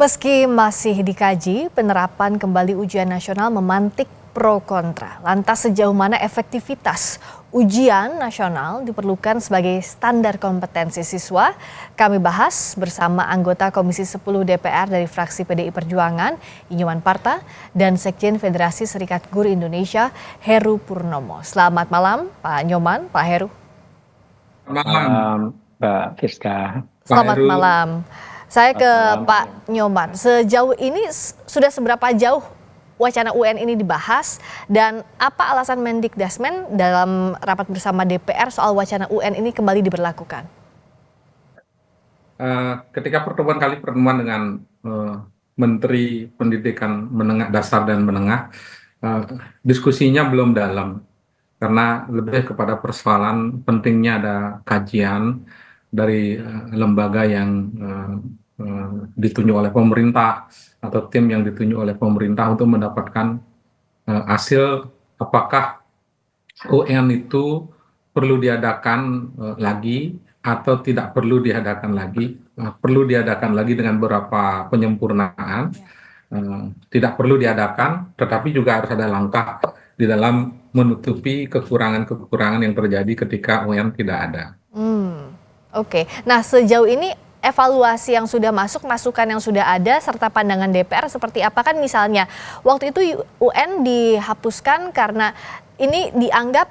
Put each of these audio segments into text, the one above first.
Meski masih dikaji, penerapan kembali ujian nasional memantik pro kontra. Lantas sejauh mana efektivitas ujian nasional diperlukan sebagai standar kompetensi siswa? Kami bahas bersama anggota Komisi 10 DPR dari fraksi PDI Perjuangan, Inyuman Parta, dan Sekjen Federasi Serikat Guru Indonesia, Heru Purnomo. Selamat malam, Pak Nyoman, Pak Heru. Malam, Mbak Fiska. Selamat malam. Saya ke malam. Pak Nyoman. Sejauh ini sudah seberapa jauh wacana UN ini dibahas dan apa alasan Mendikdasmen dalam rapat bersama DPR soal wacana UN ini kembali diberlakukan? Ketika pertemuan dengan Menteri Pendidikan Menengah Dasar dan Menengah, diskusinya belum dalam karena lebih kepada persoalan pentingnya ada kajian dari lembaga yang ditunjuk oleh pemerintah atau tim yang ditunjuk oleh pemerintah untuk mendapatkan hasil apakah UN itu perlu diadakan lagi atau tidak perlu diadakan lagi. Perlu diadakan lagi dengan beberapa penyempurnaan. Tidak perlu diadakan, tetapi juga harus ada langkah di dalam menutupi kekurangan-kekurangan yang terjadi ketika UN tidak ada. Oke. Nah, sejauh ini evaluasi yang sudah masuk, masukan yang sudah ada, serta pandangan DPR seperti apa? Kan misalnya waktu itu UN dihapuskan karena ini dianggap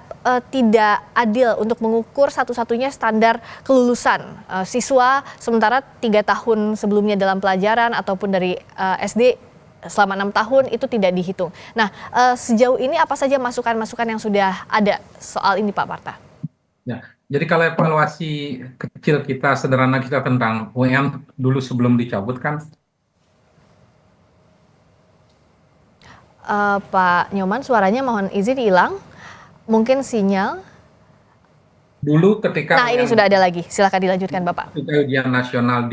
tidak adil untuk mengukur satu-satunya standar kelulusan siswa, sementara 3 tahun sebelumnya dalam pelajaran ataupun dari SD selama 6 tahun itu tidak dihitung. Nah, sejauh ini apa saja masukan-masukan yang sudah ada soal ini, Pak Parta? Ya, jadi kalau evaluasi kecil kita, sederhana kita tentang UN dulu sebelum dicabut kan. Pak Nyoman, suaranya mohon izin hilang. Mungkin sinyal. Dulu ketika Nah, ini sudah ada lagi. Silakan dilanjutkan, Bapak. ketika ujian nasional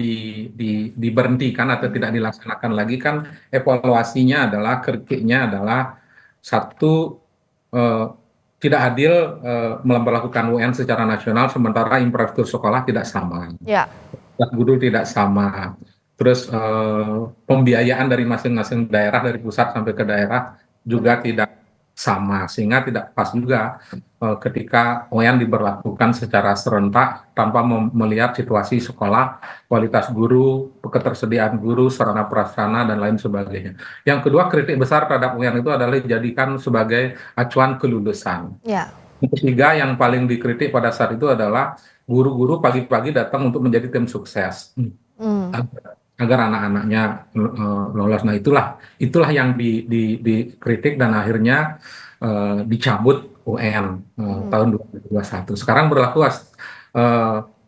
diberhentikan atau tidak dilaksanakan lagi kan, evaluasinya adalah kritiknya adalah satu, tidak adil melakukan UN secara nasional sementara infrastruktur sekolah tidak sama, Ya. guru tidak sama, terus pembiayaan dari masing-masing daerah dari pusat sampai ke daerah juga tidak sama, sehingga tidak pas juga ketika UN diberlakukan secara serentak tanpa melihat situasi sekolah, kualitas guru, ketersediaan guru, sarana prasarana dan lain sebagainya. Yang kedua, kritik besar terhadap UN itu adalah dijadikan sebagai acuan kelulusan. Ya. Yang ketiga yang paling dikritik pada saat itu adalah guru-guru pagi-pagi datang untuk menjadi tim sukses agar anak-anaknya lolos. Nah, itulah yang dikritik dan akhirnya dicabut UN tahun 2021. Sekarang berlaku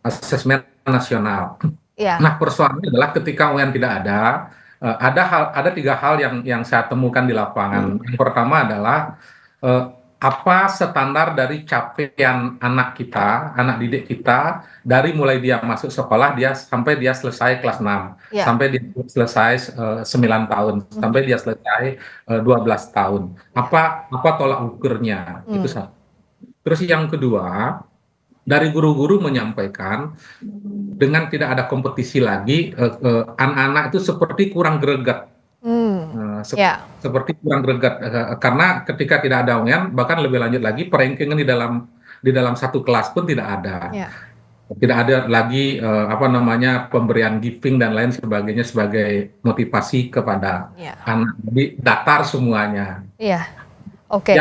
asesmen nasional. Ya. Nah, persoalannya adalah ketika UN tidak ada, ada 3 hal yang saya temukan di lapangan. Yang pertama adalah apa standar dari capaian anak kita, anak didik kita, dari mulai dia masuk sekolah sampai dia selesai kelas 6, Ya. sampai dia selesai 9 tahun, sampai dia selesai 12 tahun. Apa tolak ukurnya? Itu satu. Terus yang kedua, dari guru-guru menyampaikan dengan tidak ada kompetisi lagi, anak-anak itu seperti kurang greget. Seperti kurang greget karena ketika tidak ada UN, bahkan lebih lanjut lagi perankingan di dalam satu kelas pun tidak ada. Tidak ada lagi pemberian giving dan lain sebagainya sebagai motivasi kepada anak. Jadi datar semuanya. Iya. Oke.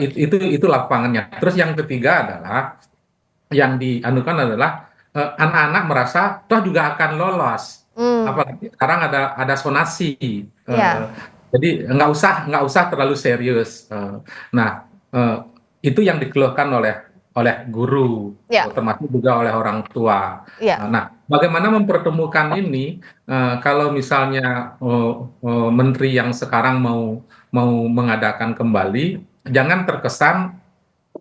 Itu lapangannya. Terus yang ketiga adalah yang dianukan adalah anak-anak merasa toh juga akan lolos. Apalagi sekarang ada sonasi. Jadi nggak usah terlalu serius. Nah, itu yang dikeluhkan oleh guru, termasuk juga oleh orang tua. Nah, bagaimana mempertemukan ini kalau misalnya menteri yang sekarang mau mengadakan kembali, jangan terkesan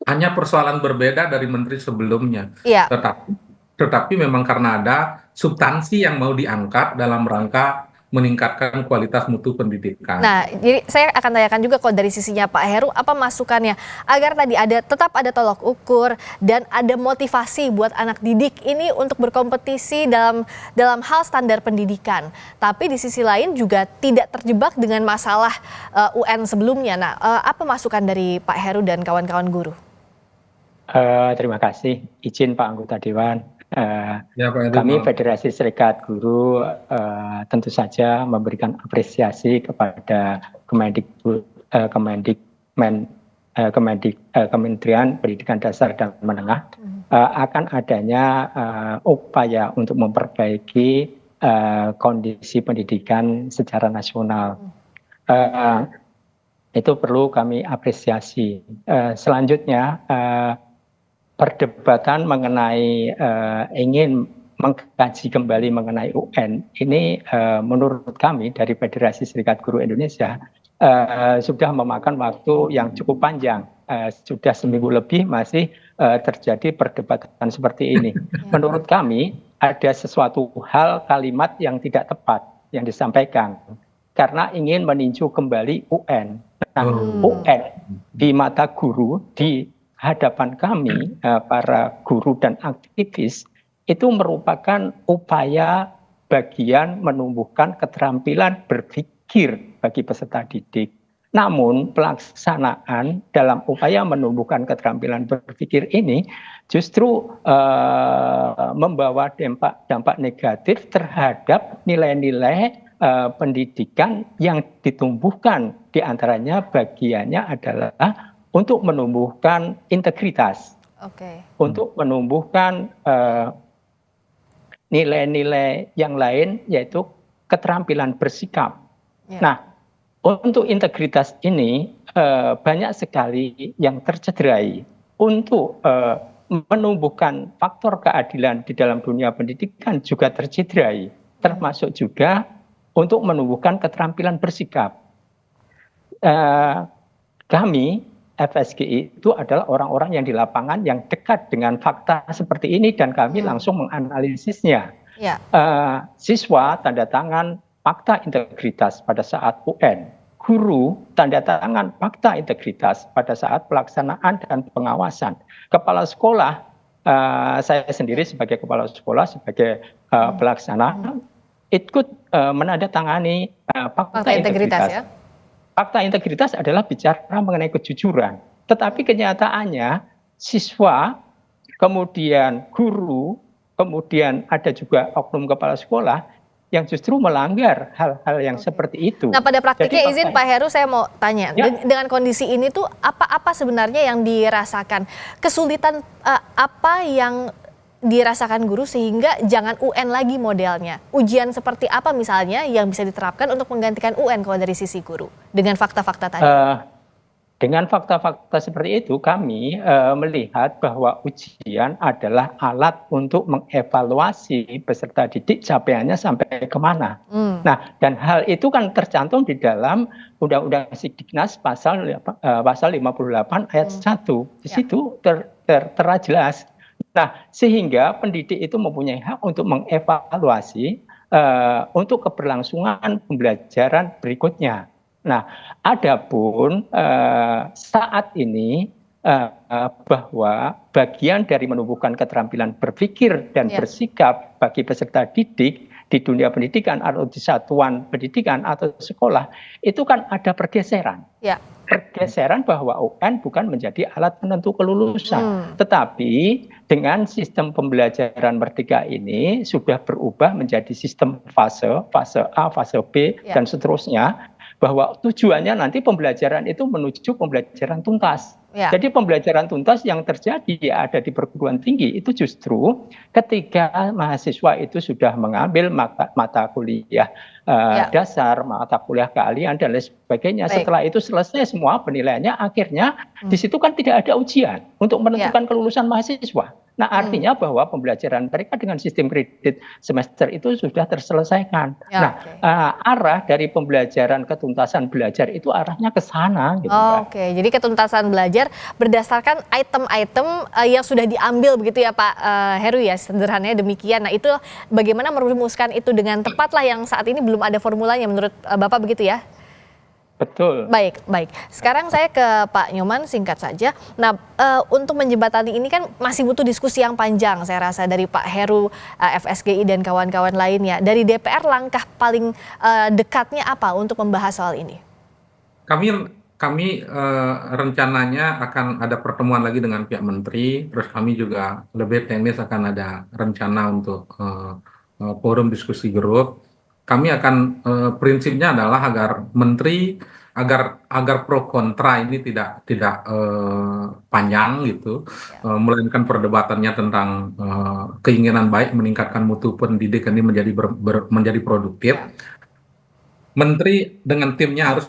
hanya persoalan berbeda dari menteri sebelumnya, tetapi memang karena ada substansi yang mau diangkat dalam rangka meningkatkan kualitas mutu pendidikan. Nah, jadi saya akan tanyakan juga kalau dari sisinya Pak Heru, apa masukannya agar tadi tetap ada tolok ukur dan ada motivasi buat anak didik ini untuk berkompetisi dalam hal standar pendidikan. Tapi di sisi lain juga tidak terjebak dengan masalah UN sebelumnya. Nah, apa masukan dari Pak Heru dan kawan-kawan guru? Terima kasih, izin Pak Anggota Dewan. Ya, Pak Heru, Kami Federasi Serikat Guru tentu saja memberikan apresiasi kepada Kementerian Pendidikan Dasar dan Menengah akan adanya upaya untuk memperbaiki kondisi pendidikan secara nasional. Itu perlu kami apresiasi. Selanjutnya, perdebatan mengenai ingin mengkaji kembali mengenai UN ini menurut kami dari Federasi Serikat Guru Indonesia sudah memakan waktu yang cukup panjang. Sudah seminggu lebih masih terjadi perdebatan seperti ini. Menurut kami ada sesuatu hal kalimat yang tidak tepat yang disampaikan karena ingin meninjau kembali UN. Nah, UN di mata guru di hadapan kami, para guru dan aktivis, itu merupakan upaya bagian menumbuhkan keterampilan berpikir bagi peserta didik. Namun pelaksanaan dalam upaya menumbuhkan keterampilan berpikir ini justru membawa dampak negatif terhadap nilai-nilai pendidikan yang ditumbuhkan. Di antaranya bagiannya adalah untuk menumbuhkan integritas, untuk menumbuhkan nilai-nilai yang lain, yaitu keterampilan bersikap. Nah, untuk integritas ini banyak sekali yang tercederai. Untuk menumbuhkan faktor keadilan di dalam dunia pendidikan juga tercederai, termasuk juga untuk menumbuhkan keterampilan bersikap. Kami FSGI itu adalah orang-orang yang di lapangan yang dekat dengan fakta seperti ini dan kami langsung menganalisisnya. Siswa tanda tangan fakta integritas pada saat UN, guru tanda tangan fakta integritas pada saat pelaksanaan dan pengawasan. Kepala sekolah, saya sendiri sebagai kepala sekolah, sebagai pelaksana, ikut menandatangani fakta integritas. Fakta integritas adalah bicara mengenai kejujuran. Tetapi kenyataannya siswa, kemudian guru, kemudian ada juga oknum kepala sekolah yang justru melanggar hal-hal yang seperti itu. Nah, pada praktiknya izin Pak Heru saya mau tanya, dengan kondisi ini tuh apa sebenarnya yang dirasakan? Kesulitan apa yang dirasakan guru sehingga jangan UN lagi modelnya? Ujian seperti apa misalnya yang bisa diterapkan untuk menggantikan UN kalau dari sisi guru dengan fakta-fakta tadi? Dengan fakta-fakta seperti itu kami melihat bahwa ujian adalah alat untuk mengevaluasi peserta didik capaiannya sampai kemana. Nah, dan hal itu kan tercantum di dalam Undang-Undang Sidiknas pasal 58 ayat 1. Di situ tertera jelas. Nah, sehingga pendidik itu mempunyai hak untuk mengevaluasi untuk keberlangsungan pembelajaran berikutnya. Nah, adapun saat ini bahwa bagian dari menumbuhkan keterampilan berpikir dan bersikap bagi peserta didik di dunia pendidikan atau di satuan pendidikan atau sekolah itu kan ada pergeseran. Pergeseran bahwa UN bukan menjadi alat penentu kelulusan, tetapi dengan sistem pembelajaran Merdeka ini sudah berubah menjadi sistem fase A, fase B, dan seterusnya, bahwa tujuannya nanti pembelajaran itu menuju pembelajaran tuntas. Jadi pembelajaran tuntas yang terjadi ada di perguruan tinggi itu justru ketika mahasiswa itu sudah mengambil mata kuliah dasar, mata kuliah keahlian dan lain sebagainya. Setelah itu selesai semua penilaiannya, akhirnya di situ kan tidak ada ujian untuk menentukan kelulusan mahasiswa. Nah, artinya bahwa pembelajaran mereka dengan sistem kredit semester itu sudah terselesaikan. Ya, Nah, oke. arah dari pembelajaran ketuntasan belajar itu arahnya ke sana gitu, Mbak. Oke, jadi ketuntasan belajar berdasarkan item-item yang sudah diambil begitu ya Pak Heru ya, sederhananya demikian. Nah itu bagaimana merumuskan itu dengan tepat lah yang saat ini belum ada formulanya menurut Bapak begitu ya? Betul. Baik, baik. Sekarang saya ke Pak Nyoman singkat saja. Nah, untuk menjembatani ini kan masih butuh diskusi yang panjang saya rasa dari Pak Heru, FSGI dan kawan-kawan lainnya. Dari DPR langkah paling dekatnya apa untuk membahas soal ini? Kami rencananya akan ada pertemuan lagi dengan pihak menteri, terus kami juga lebih teknis akan ada rencana untuk forum diskusi grup. Kami akan prinsipnya adalah agar menteri agar pro kontra ini tidak panjang gitu, melainkan perdebatannya tentang keinginan baik meningkatkan mutu pendidikan ini menjadi produktif. Menteri dengan timnya harus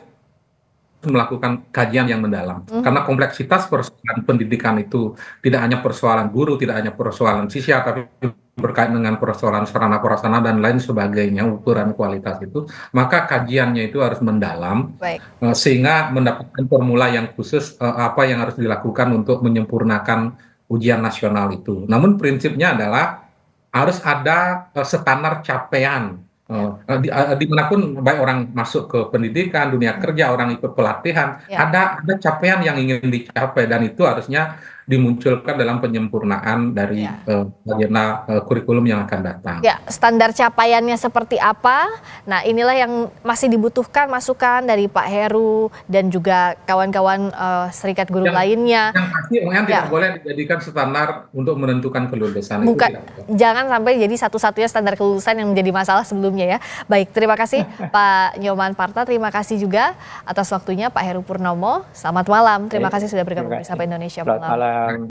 melakukan kajian yang mendalam karena kompleksitas persoalan pendidikan itu tidak hanya persoalan guru, tidak hanya persoalan siswa, tapi berkait dengan persoalan sarana prasarana dan lain sebagainya, ukuran kualitas itu, maka kajiannya itu harus mendalam Baik. sehingga mendapatkan formula yang khusus apa yang harus dilakukan untuk menyempurnakan ujian nasional itu. Namun prinsipnya adalah harus ada standar capaian. Dimanapun baik orang masuk ke pendidikan, dunia kerja, orang ikut pelatihan, Ya. ada capaian yang ingin dicapai dan itu harusnya dimunculkan dalam penyempurnaan dari Ya. agenda kurikulum yang akan datang. Ya, standar capaiannya seperti apa? Nah, inilah yang masih dibutuhkan masukan dari Pak Heru dan juga kawan-kawan serikat guru lainnya. Yang pasti UN Ya. tidak boleh dijadikan standar untuk menentukan kelulusan. Itu Bukan, tidak boleh. jangan sampai jadi satu-satunya standar kelulusan yang menjadi masalah sebelumnya ya. Baik, terima kasih Pak Nyoman Parta, terima kasih juga atas waktunya Pak Heru Purnomo. Selamat malam, terima kasih sudah bergabung Terima kasih. bersama Indonesia Selamat Malam. malam.